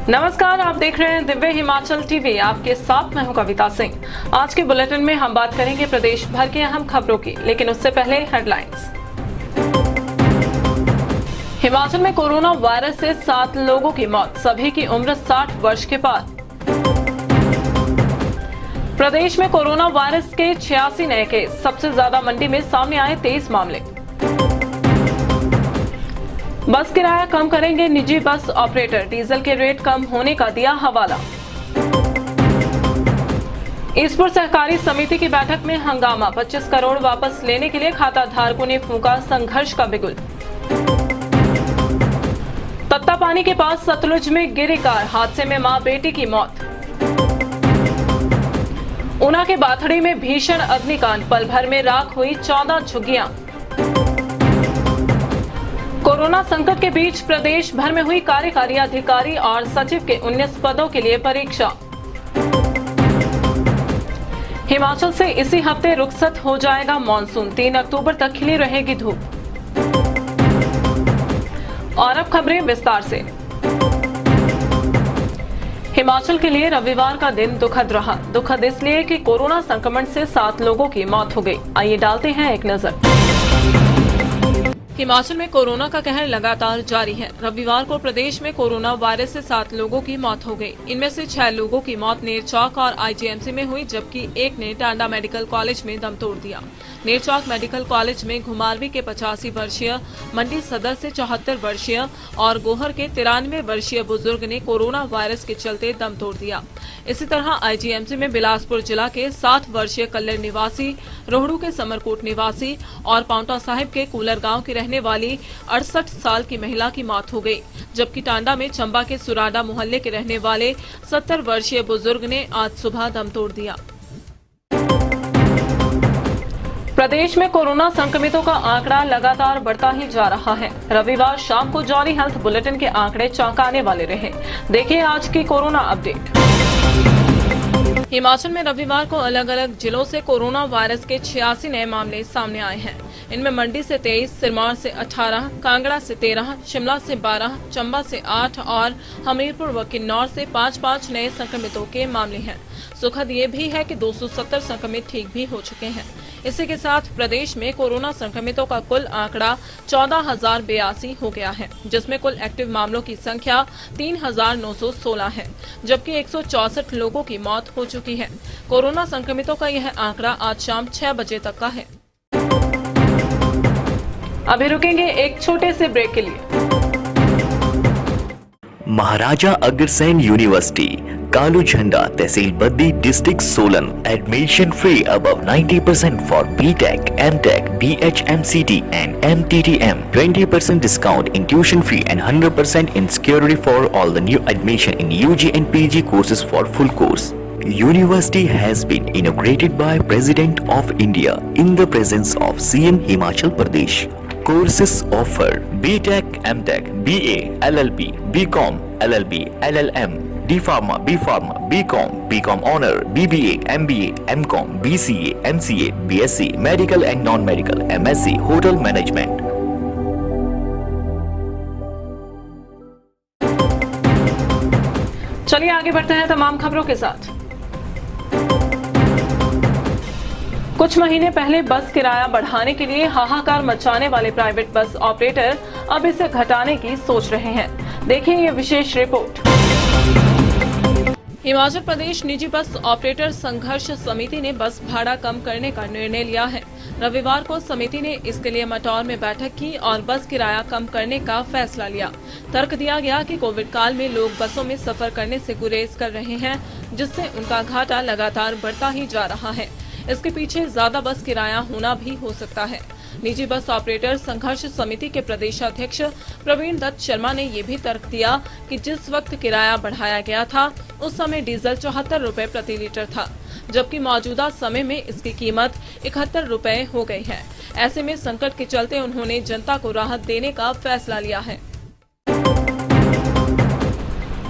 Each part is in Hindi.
नमस्कार, आप देख रहे हैं दिव्य हिमाचल टीवी। आपके साथ मैं हूं कविता सिंह। आज के बुलेटिन में हम बात करेंगे प्रदेश भर की अहम खबरों की, लेकिन उससे पहले हेडलाइंस। हिमाचल में कोरोना वायरस से 7 लोगों की मौत, सभी की उम्र 60 वर्ष के पार। प्रदेश में कोरोना वायरस के 86 नए केस, सबसे ज्यादा मंडी में सामने आए 23 मामले। बस किराया कम करेंगे निजी बस ऑपरेटर, डीजल के रेट कम होने का दिया हवाला। ईसपुर सहकारी समिति की बैठक में हंगामा, 25 करोड़ वापस लेने के लिए खाता धारकों ने फूंका संघर्ष का बिगुल। तत्तापानी के पास सतलुज में गिरी कार, हादसे में मां बेटी की मौत। ऊना के बाथड़ी में भीषण अग्निकांड, पल भर में राख हुई 14 झुग्गियां। कोरोना संकट के बीच प्रदेश भर में हुई कार्यकारी अधिकारी और सचिव के 19 पदों के लिए परीक्षा। हिमाचल से इसी हफ्ते रुखसत हो जाएगा मॉनसून, 3 अक्टूबर तक खिली रहेगी धूप। और अब खबरें विस्तार से। हिमाचल के लिए रविवार का दिन दुखद रहा। दुखद इसलिए कि कोरोना संक्रमण से 7 लोगों की मौत हो गई। आइए डालते हैं एक नजर। हिमाचल में कोरोना का कहर लगातार जारी है। रविवार को प्रदेश में कोरोना वायरस से 7 लोगों की मौत हो गई। इनमें से 6 लोगों की मौत नेरचौक और आईजीएमसी में हुई, जबकि एक ने टांडा मेडिकल कॉलेज में दम तोड़ दिया। नेरचौक मेडिकल कॉलेज में घुमारवी के 85 वर्षीय, मंडी सदर से 74 वर्षीय और गोहर के 93 वर्षीय बुजुर्ग ने कोरोना वायरस के चलते दम तोड़ दिया। इसी तरह आईजीएमसी में बिलासपुर जिला के 60 वर्षीय कल्लर निवासी, रोहड़ू के समरकोट निवासी और पांवटा साहिब के कूलर गांव की रहने वाली 68 साल की महिला की मौत हो गई, जबकि टांडा में चंबा के सुराडा मोहल्ले के रहने वाले 70 वर्षीय बुजुर्ग ने आज सुबह दम तोड़ दिया। प्रदेश में कोरोना संक्रमितों का आंकड़ा लगातार बढ़ता ही जा रहा है। रविवार शाम को जारी हेल्थ बुलेटिन के आंकड़े चौंकाने वाले रहे। देखिए आज की कोरोना अपडेट। हिमाचल में रविवार को अलग अलग जिलों से कोरोना वायरस के 86 नए मामले सामने आए हैं। इनमें मंडी से 23, सिरमौर से 18, कांगड़ा से 13, शिमला से 12, चंबा से 8 और हमीरपुर व किन्नौर से 5-5 नए संक्रमितों के मामले हैं। सुखद ये भी है कि 270 संक्रमित ठीक भी हो चुके हैं। इसी के साथ प्रदेश में कोरोना संक्रमितों का कुल आंकड़ा 14,082 हो गया है, जिसमें कुल एक्टिव मामलों की संख्या 3,916 है, जबकि 164 लोगों की मौत हो चुकी है। कोरोना संक्रमितों का यह आंकड़ा आज शाम 6 बजे तक का है। अभी रुकेंगे एक छोटे से ब्रेक के लिए। Maharaja Agrasen university, Kalu Jhanda, tehsil Baddi, district Solan. Admission free above 90% for BTech, MTech, BHMCT and MTTM. 20% discount in tuition fee and 100% in security for all the new admission in UG and PG courses for full course. University has been inaugurated by President of India in the presence of CM Himachal Pradesh. Courses offer BTech, MTech, BA, LLB, BCom, LLB, LLM, D Pharma, B Pharma, BCom, BCom Honor, BBA, MBA, MCom, BCA, MCA, BSc, Medical and Non-Medical, MSc, Hotel Management. चलिए आगे बढ़ते हैं तमाम खबरों के साथ। कुछ महीने पहले बस किराया बढ़ाने के लिए हाहाकार मचाने वाले प्राइवेट बस ऑपरेटर अब इसे घटाने की सोच रहे हैं। देखिए ये विशेष रिपोर्ट। हिमाचल प्रदेश निजी बस ऑपरेटर संघर्ष समिति ने बस भाड़ा कम करने का निर्णय लिया है। रविवार को समिति ने इसके लिए मटौर में बैठक की और बस किराया कम करने का फैसला लिया। तर्क दिया गया कि कोविड काल में लोग बसों में सफर करने से गुरेज कर रहे हैं, जिससे उनका घाटा लगातार बढ़ता ही जा रहा है। इसके पीछे ज्यादा बस किराया होना भी हो सकता है। निजी बस ऑपरेटर संघर्ष समिति के प्रदेशाध्यक्ष प्रवीण दत्त शर्मा ने ये भी तर्क दिया कि जिस वक्त किराया बढ़ाया गया था उस समय डीजल 74 रुपए प्रति लीटर था, जबकि मौजूदा समय में इसकी कीमत 71 रुपए हो गई है। ऐसे में संकट के चलते उन्होंने जनता को राहत देने का फैसला लिया है।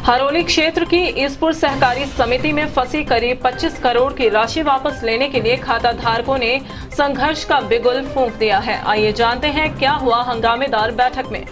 हरोली क्षेत्र की ईसपुर सहकारी समिति में फंसी करीब 25 करोड़ की राशि वापस लेने के लिए खाता धारकों ने संघर्ष का बिगुल फूंक दिया है। आइए जानते हैं क्या हुआ हंगामेदार बैठक में।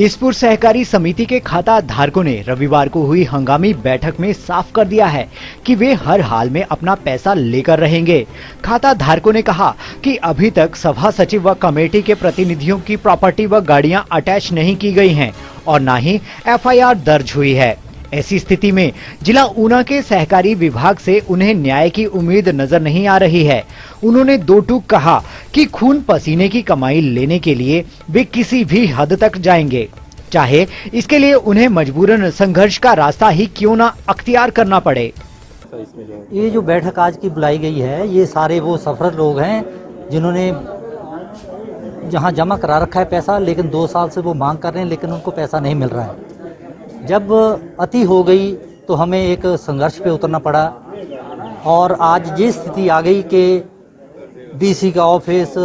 ईसपुर सहकारी समिति के खाता धारकों ने रविवार को हुई हंगामी बैठक में साफ कर दिया है कि वे हर हाल में अपना पैसा लेकर रहेंगे। खाता धारकों ने कहा कि अभी तक सभा सचिव व कमेटी के प्रतिनिधियों की प्रॉपर्टी व गाड़ियां अटैच नहीं की गई हैं और न ही एफआईआर दर्ज हुई है। ऐसी स्थिति में जिला ऊना के सहकारी विभाग से उन्हें न्याय की उम्मीद नजर नहीं आ रही है। उन्होंने दो टूक कहा कि खून पसीने की कमाई लेने के लिए वे किसी भी हद तक जाएंगे, चाहे इसके लिए उन्हें मजबूरन संघर्ष का रास्ता ही क्यों ना अख्तियार करना पड़े। ये जो बैठक आज की बुलाई गई है, ये सारे वो सफर लोग हैं जिन्होंने जहां जमा करा रखा है पैसा, लेकिन 2 साल से वो मांग कर रहे हैं, लेकिन उनको पैसा नहीं मिल रहा है। जब अति हो गई तो हमें एक संघर्ष पे उतरना पड़ा और आज ये स्थिति आ गई कि डीसी का ऑफिस,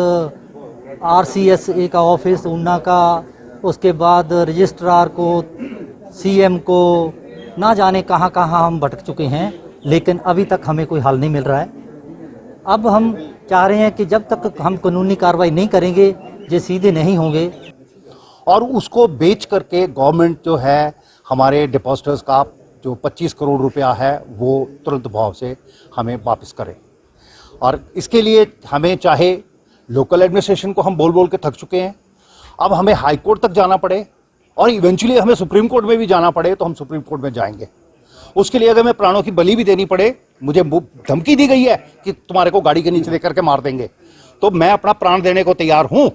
आरसीएसए का ऑफिस ऊना का, उसके बाद रजिस्ट्रार को, सीएम को, ना जाने कहां कहां हम भटक चुके हैं, लेकिन अभी तक हमें कोई हल नहीं मिल रहा है। अब हम चाह रहे हैं कि जब तक हम कानूनी कार्रवाई नहीं करेंगे, ये सीधे नहीं होंगे। और उसको बेच करके गवर्नमेंट जो है हमारे डिपॉजिटर्स का जो 25 करोड़ रुपया है वो तुरंत भाव से हमें वापस करें। और इसके लिए हमें चाहे लोकल एडमिनिस्ट्रेशन को हम बोल बोल के थक चुके हैं, अब हमें हाई कोर्ट तक जाना पड़े और इवेंचुअली हमें सुप्रीम कोर्ट में भी जाना पड़े तो हम सुप्रीम कोर्ट में जाएंगे। उसके लिए अगर मैं प्राणों की बलि भी देनी पड़े, मुझे धमकी दी गई है कि तुम्हारे को गाड़ी के नीचे लेकर के मार देंगे, तो मैं अपना प्राण देने को तैयार हूं,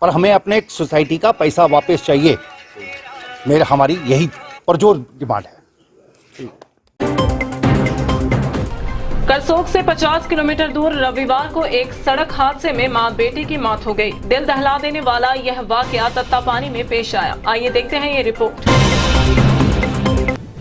पर हमें अपने सोसाइटी का पैसा वापस चाहिए। हमारी यही पुरजोर डिमांड है। करसोग से 50 किलोमीटर दूर रविवार को एक सड़क हादसे में मां बेटी की मौत हो गई। दिल दहला देने वाला यह वाकया तत्तापानी में पेश आया। आइए देखते हैं ये रिपोर्ट।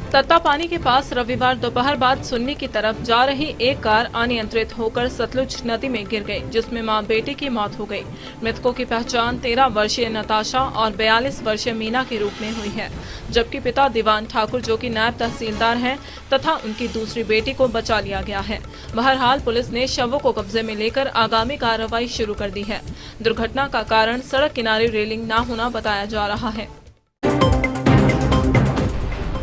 तत्तापानी के पास रविवार दोपहर बाद सुन्नी की तरफ जा रही एक कार अनियंत्रित होकर सतलुज नदी में गिर गई, जिसमें मां बेटी की मौत हो गई। मृतकों की पहचान 13 वर्षीय नताशा और 42 वर्षीय मीना के रूप में हुई है, जबकि पिता दीवान ठाकुर, जो कि नायब तहसीलदार हैं, तथा उनकी दूसरी बेटी को बचा लिया गया है। बहरहाल पुलिस ने शवों को कब्जे में लेकर आगामी कार्रवाई शुरू कर दी है। दुर्घटना का कारण सड़क किनारे रेलिंग न होना बताया जा रहा है।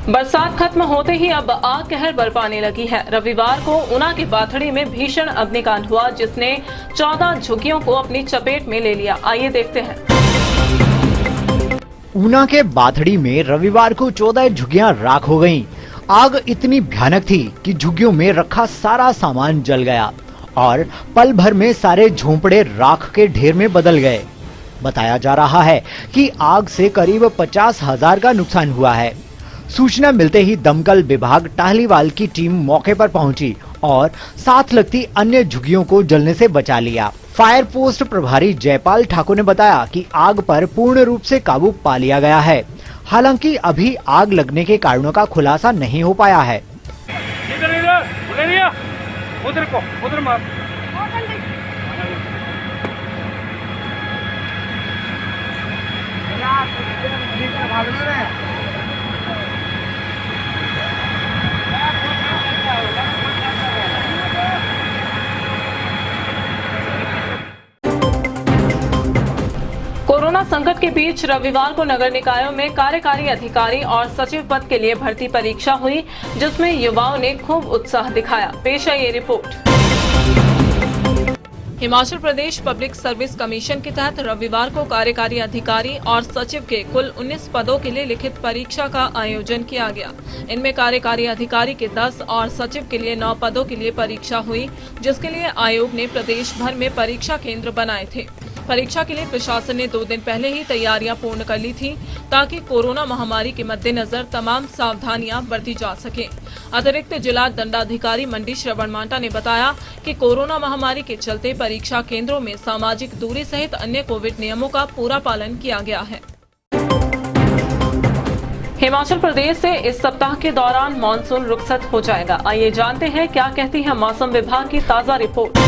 बरसात खत्म होते ही अब आग कहर बरपाने लगी है। रविवार को ऊना के बाथड़ी में भीषण अग्निकांड हुआ, जिसने 14 झुग्गियों को अपनी चपेट में ले लिया। आइए देखते हैं। ऊना के बाथड़ी में रविवार को 14 झुग्गियां राख हो गईं। आग इतनी भयानक थी कि झुग्गियों में रखा सारा सामान जल गया और पल भर में सारे झोंपड़े राख के ढेर में बदल गए। बताया जा रहा है कि आग से करीब 50,000 का नुकसान हुआ है। सूचना मिलते ही दमकल विभाग टाहलीवाल की टीम मौके पर पहुंची और साथ लगती अन्य झुग्गियों को जलने से बचा लिया। फायर पोस्ट प्रभारी जयपाल ठाकुर ने बताया कि आग पर पूर्ण रूप से काबू पा लिया गया है। हालांकि अभी आग लगने के कारणों का खुलासा नहीं हो पाया है। कोरोना संकट के बीच रविवार को नगर निकायों में कार्यकारी अधिकारी और सचिव पद के लिए भर्ती परीक्षा हुई, जिसमें युवाओं ने खूब उत्साह दिखाया। पेश है ये report. Himachal Pradesh public service commission के तहत रविवार को कार्यकारी अधिकारी और सचिव के कुल 19 पदों के लिए लिखित परीक्षा का आयोजन किया गया। इनमें कार्यकारी अधिकारी के 10 और सचिव के लिए 9 पदों के लिए परीक्षा हुई, जिसके लिए आयोग ने प्रदेश भर में परीक्षा केंद्र बनाए थे। परीक्षा के लिए प्रशासन ने 2 दिन पहले ही तैयारियां पूर्ण कर ली थी, ताकि कोरोना महामारी के मद्देनजर तमाम सावधानियां बरती जा सके। अतिरिक्त जिला दंडाधिकारी मंडी श्रवण मांटा ने बताया कि कोरोना महामारी के चलते परीक्षा केंद्रों में सामाजिक दूरी सहित अन्य कोविड नियमों का पूरा पालन किया गया है। हिमाचल प्रदेश से इस सप्ताह के दौरान मानसून रुखसत हो जाएगा। आइए जानते हैं क्या कहती है मौसम विभाग की ताजा रिपोर्ट।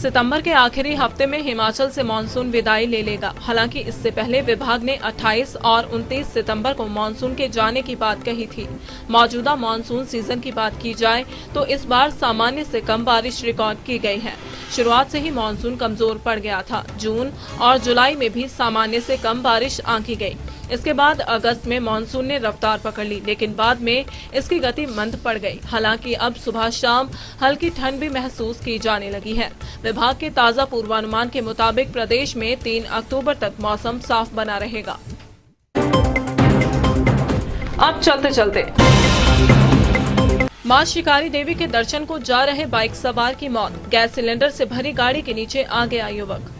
सितंबर के आखिरी हफ्ते में हिमाचल से मानसून विदाई ले लेगा। हालांकि इससे पहले विभाग ने 28 और 29 सितंबर को मानसून के जाने की बात कही थी। मौजूदा मानसून सीजन की बात की जाए तो इस बार सामान्य से कम बारिश रिकॉर्ड की गई है। शुरुआत से ही मानसून कमजोर पड़ गया था। जून और जुलाई में भी सामान्य से कम बारिश आंकी गई। इसके बाद अगस्त में मानसून ने रफ्तार पकड़ ली, लेकिन बाद में इसकी गति मंद पड़ गई। हालांकि अब सुबह शाम हल्की ठंड भी महसूस की जाने लगी है। विभाग के ताजा पूर्वानुमान के मुताबिक प्रदेश में 3 अक्टूबर तक मौसम साफ बना रहेगा। अब चलते चलते मां शिकारी देवी के दर्शन को जा रहे बाइक सवार की मौत। गैस सिलेंडर से भरी गाड़ी के नीचे आ गया युवक।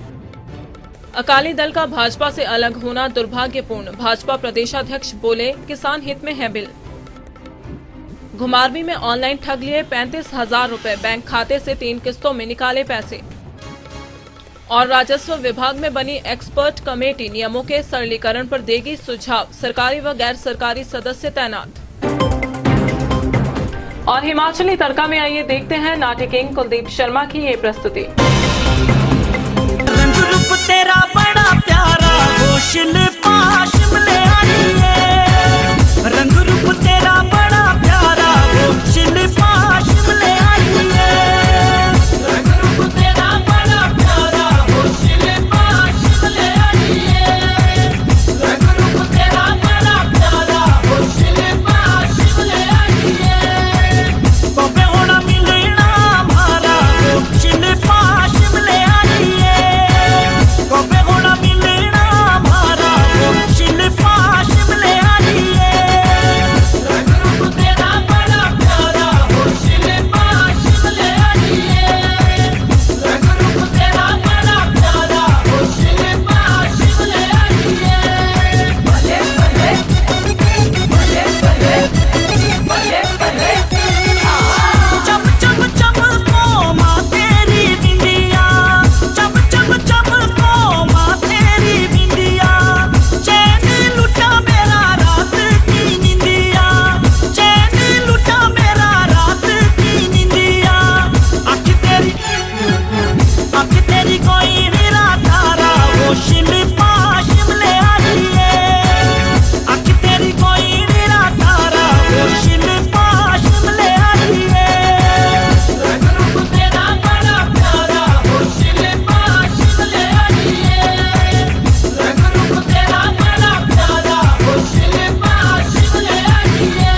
अकाली दल का भाजपा से अलग होना दुर्भाग्यपूर्ण। भाजपा प्रदेशाध्यक्ष बोले, किसान हित में है बिल। घुमारवीं में ऑनलाइन ठग लिए 35,000 रुपए। बैंक खाते से 3 किस्तों में निकाले पैसे। और राजस्व विभाग में बनी एक्सपर्ट कमेटी नियमों के सरलीकरण पर देगी सुझाव। सरकारी व गैर सरकारी सदस्य तैनात। और हिमाचली तड़का में आइए देखते हैं नाट्य किंग कुलदीप शर्मा की ये प्रस्तुति। रंग रूप तेरा बड़ा प्यारा वो शिल्पा शिमले आई है। रंग रूप तेरा बड़ा प्यारा वो शिल्पा शिमले आई है। रंग रूप तेरा बड़ा प्यारा वो शिल्पा शिमले आई है। रंग रूप तेरा बड़ा प्यारा वो शिल्पा शिमले आई है। कबे होना मिलना हमारा वो शिल्पा शिमले आई है। कबे होना मिलना हमारा वो शिल्पा शिमले आई है। रंग रूप तेरा बड़ा प्यारा वो शिल्पा शिमले आई है। रंग रूप तेरा बड़ा प्यारा वो शिल्पा शिमले आई है। भले भले भले भले भले भले चम चम चमको माँ तेरी बिंदिया। चम चम चमको माँ तेरी बिंदिया। चैन लुटा मेरा रात की निंदिया। चैन लुटा मेरा रात की निंदिया। आँख तेरी कोई मेरा तारा वो शिल्पा शिमले आई है। आँख तेरी कोई मेरा तारा वो शिल्पा शिमले आई है। रंग रूप तेरा बड़ा प्यारा वो शिल्पा शिमले आई है। रंग रूप तेरा बड़ा प्यारा वो शिल्पा शिमले आई है।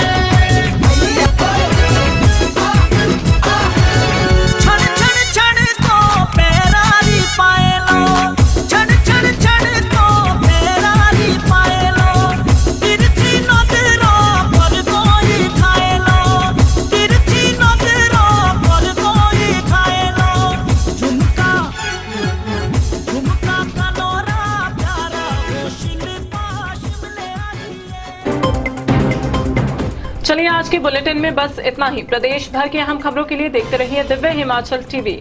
छड़ छड़ छड़ तो पैरारी पाए लो। छड़ छड़ छड़ तो पैरारी पाए लो। तिरछी नजरों पर कोई खाए लो। तिरछी नजरों पर कोई खाए लो। झुमका झुमका कलोरा प्यारा वो शिल्पा शिमले आई है। चलिए आज के बुलेटिन में बस इतना ही। प्रदेश भर की अहम खबरों के लिए देखते रहिए दिव्य हिमाचल टीवी।